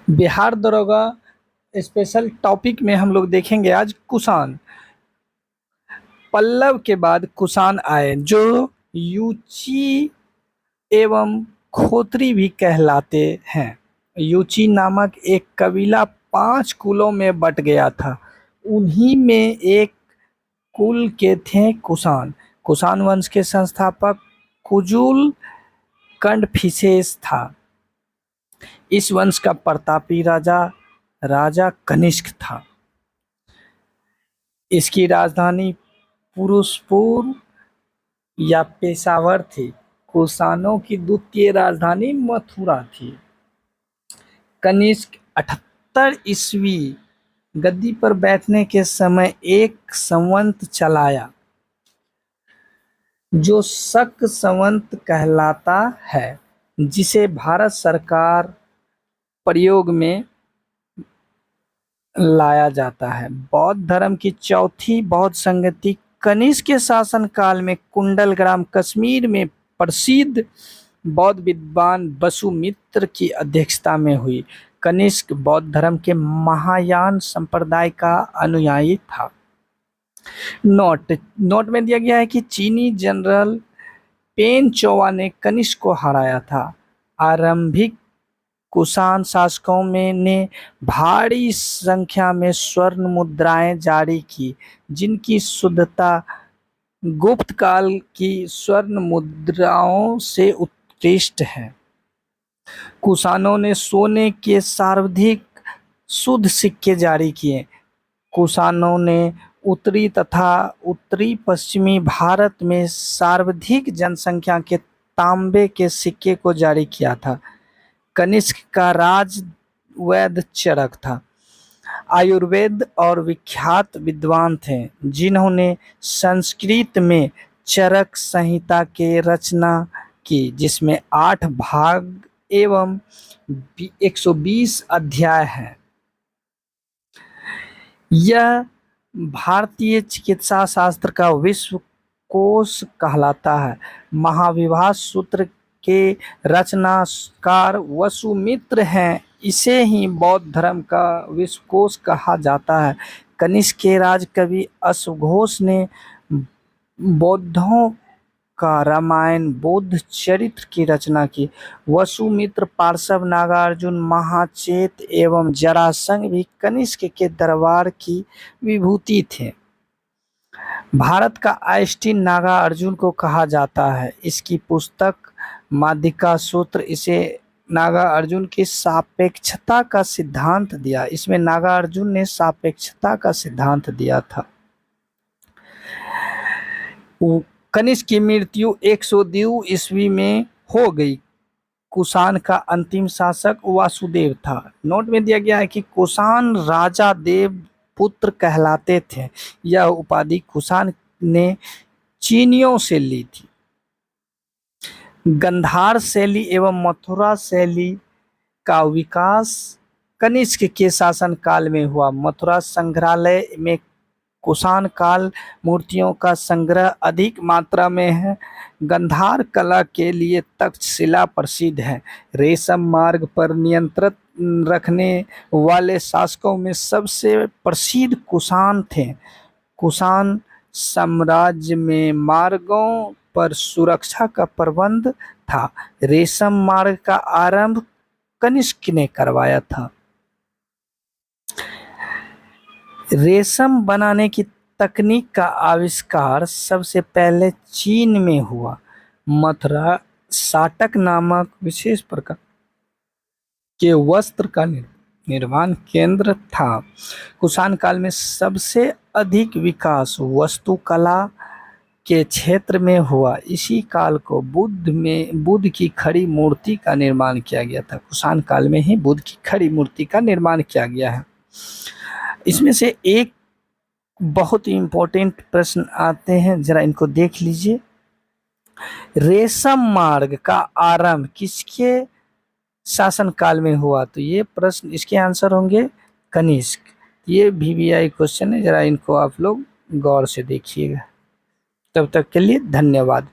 बिहार दरोगा special topic में हम लोग देखेंगे आज कुषाण। पल्लव के बाद कुषाण आए जो युची एवं खोत्री भी कहलाते हैं। युची नामक एक कबीला 5 कुलों में बट गया था। उन्हीं में एक कुल के थे कुषाण। कुषाण वंश के संस्थापक कुजुल कंडफिसेस था। इस वंश का प्रतापी राजा राजा कनिष्क था। इसकी राजधानी पुरुषपुर या पेशावर थी। कुषाणों की द्वितीय राजधानी मथुरा थी। कनिष्क 78 ईस्वी गद्दी पर बैठने के समय एक संवत चलाया जो शक संवत कहलाता है, जिसे भारत सरकार प्रयोग में लाया जाता है। बौद्ध धर्म की चौथी बौद्ध संगति कनिष्क के शासनकाल में कुंडल ग्राम कश्मीर में प्रसिद्ध बौद्ध विद्वान वसुमित्र की अध्यक्षता में हुई। कनिष्क बौद्ध धर्म के महायान संप्रदाय का अनुयायी था। नोट में दिया गया है कि चीनी जनरल पेन चौवा ने कनिष्क को हराया था। आरंभिक कुषाण शासकों ने भारी संख्या में स्वर्ण मुद्राएं जारी की, जिनकी शुद्धता गुप्त काल की स्वर्ण मुद्राओं से उत्कृष्ट है। कुषाणों ने सोने के सर्वाधिक शुद्ध सिक्के जारी किए। कुषाणों ने उत्तरी तथा उत्तरी पश्चिमी भारत में सर्वाधिक जनसंख्या के तांबे के सिक्के को जारी किया था। कनिष्क का राज वैद्य चरक था। आयुर्वेद और विख्यात विद्वान थे, जिन्होंने संस्कृत में चरक संहिता के रचना की, जिसमें 8 भाग एवं 120 अध्याय हैं। यह भारतीय चिकित्सा शास्त्र का विश्व कोश कहलाता है। महाविभाग सूत्र के रचनाकार वसुमित्र हैं। इसे ही बौद्ध धर्म का विश्वकोश कहा जाता है। कनिष्क के राजकवि अश्वघोष ने बौद्धों का रामायण बौद्ध चरित्र की रचना की। वसुमित्र, पार्श्व, नागार्जुन, महाचेत एवं जरासंध भी कनिष्क के दरबार की विभूति थे। भारत का आइंस्टीन नागार्जुन को कहा जाता है। इसकी पुस्तक माध्यिका सूत्र इसे नागार्जुन की सापेक्षता का सिद्धांत दिया। इसमें नागार्जुन ने सापेक्षता का सिद्धांत दिया था। कनिष्क की मृत्यु 102 ईस्वी में हो गई। कुषाण का अंतिम शासक वासुदेव था। नोट में दिया गया है कि कुषाण राजा देव पुत्र कहलाते थे। यह उपाधि कुषाण ने चीनियों से ली थी। गंधार शैली एवं मथुरा शैली का विकास कनिष्क के शासनकाल में हुआ। मथुरा संग्रहालय में कुषाण काल मूर्तियों का संग्रह अधिक मात्रा में है। गंधार कला के लिए तक्षशिला प्रसिद्ध है। रेशम मार्ग पर नियंत्रण रखने वाले शासकों में सबसे प्रसिद्ध कुषाण थे। कुषाण साम्राज्य में मार्गों पर सुरक्षा का प्रबंध था। रेशम मार्ग का आरंभ कनिष्क ने करवाया था। रेशम बनाने की तकनीक का आविष्कार सबसे पहले चीन में हुआ। मथुरा साटक नामक विशेष प्रकार के वस्त्र का निर्माण केंद्र था। कुषाण काल में सबसे अधिक विकास वास्तुकला के क्षेत्र में हुआ। इसी काल को बुद्ध की खड़ी मूर्ति का निर्माण किया गया था। कुषाण काल में ही बुद्ध की खड़ी मूर्ति का निर्माण किया गया है। इसमें से एक बहुत ही इम्पोर्टेंट प्रश्न आते हैं, जरा इनको देख लीजिए। रेशम मार्ग का आरंभ किसके शासनकाल में हुआ? तो ये प्रश्न, इसके आंसर होंगे कनिष्क। ये VVI क्वेश्चन है, जरा इनको आप लोग गौर से देखिएगा। तब तक के लिए धन्यवाद।